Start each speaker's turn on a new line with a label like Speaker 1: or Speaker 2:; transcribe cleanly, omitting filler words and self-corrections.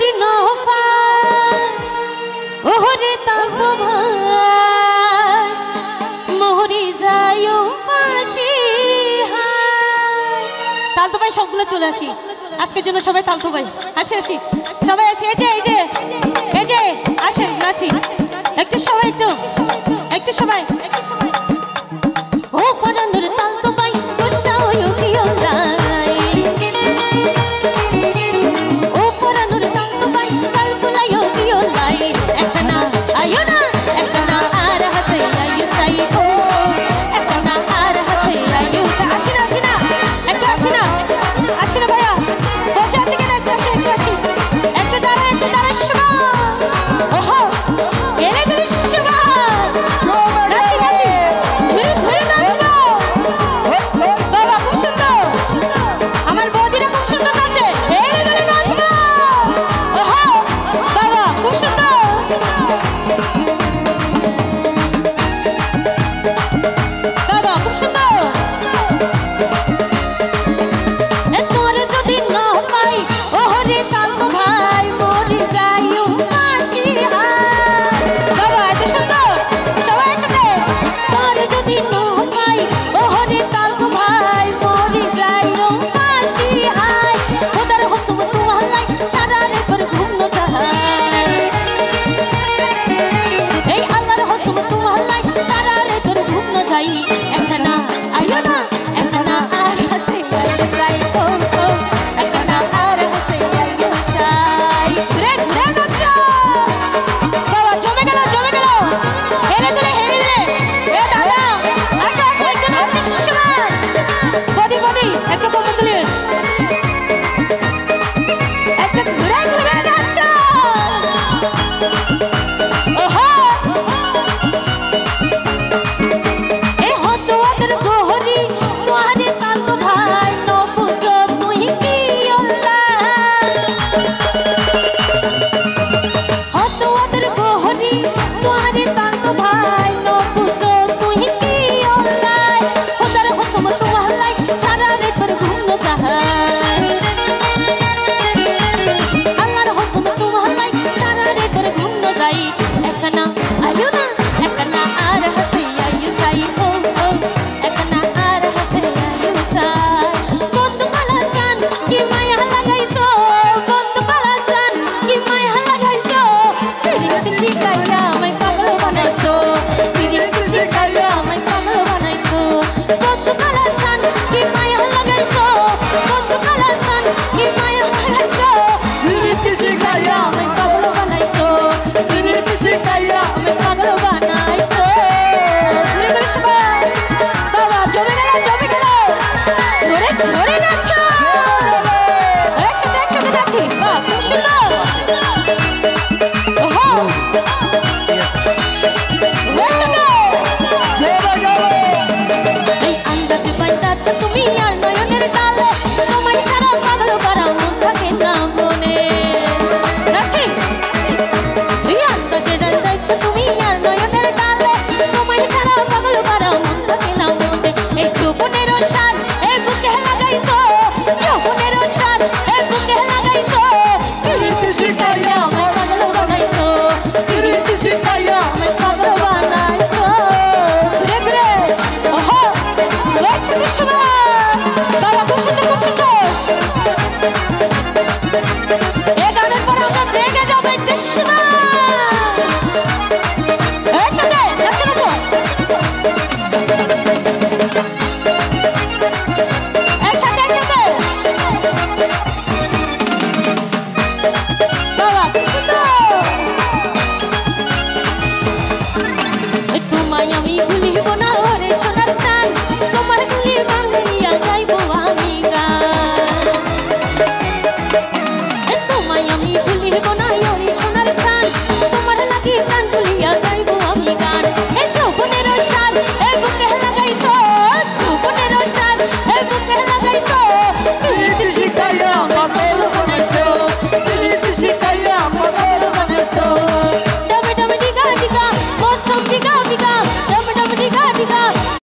Speaker 1: যদি না পায় ওহরে তাতো ভাই মোহরি যায়ও পাশি হায়। তালতো ভাই সবগুলো চলে আসি আজকের জন্য সবাই তালতো ভাই আসি আসি সবাই আসি এই যে আসেন নাচি একটু সবাই একটু সবাই ও পরানোর তালতো ভাই গোসা হইও কিও লাই ও পরানোর তালতো ভাই তাল ফুলাইও কিও লাই একটা না আয়ো না একটা না আর হাতে আয়ো চাই ও একটা না আর হাতে আয়ো আসি না একটু আসি না ভাইয়া বসে আছে কেন একটু আসি একটু দাঁড়া শুভ ওহো এনে দিলি শুভ নাচি ঘুরে নাচবো বাবা খুব সুন্দর আমার বৌদিরা খুব সুন্দর নাচে এনে দিলি নাচবো ওহো বাবা খুব সুন্দর বাবা খুব সুন্দর তোরে যদি না পাই ওহরে তালতো ভাই মরি যাইও পাশি হায় বাবা এত সুন্দর সবাই একসাথে তোরে যদি না পাই ওহরে তালতো ভাই মরি যাইও পাশি হায় ওদার হসম তোমালাই সারা রে পর ঘুম যাহাই এই আল্লাহর হসম তোমালাই সারা রে পর ঘুম যাই একটা না আয়ো না একটা না আর হাসে যাই ও একটা না আর হাসে আয়ো চাই ঘুরে নাচো বাবা জমে গেল হেরে দিলে এ দাদা আসো একটু নাচিস সবাই বডি একটু কমন দিলে একটা ঘুরে নাচো ওহো এ হতো ওদের গোহরি তোহারে তালতো ভাই নবুজ তুই কি ওলা হতো ওদের গোহরি তোহারে তালতো ভাই নবুজ তুই কি ওলা ওদের হসম তোমালাই সারা রে পর ঘুম যাহাই আল্লাহর হসম তোমালাই সারা রে পর ঘুম যাই একটা না আয়ো না একটা না আর হাসি আয়ো সাই ও একটা না আর হাসি আয়ো সাই বন্ধু কালাসান কি মায়া লাগাইছো বন্ধু কালাসান কি মায়া লাগাইছো পিরিতি শিখাইয়া আমায় পাগল বানাইছো পিরিতি শিখাইয়া আমায় পাগল বানাইছো বন্ধু কালাসান কি মায়া লাগাইছো বন্ধু কালাসান কি মায়া লাগাইছো পিরিতি শিখাইয়া আমায় পাগল বানাইছো পিরিতি শিখাইয়া আমায় পাগল বানাইছো ঘুরে সবাই বাবা জমে গেল ঝরে নাচো একসাথে নাচি বাহ খুব সুন্দর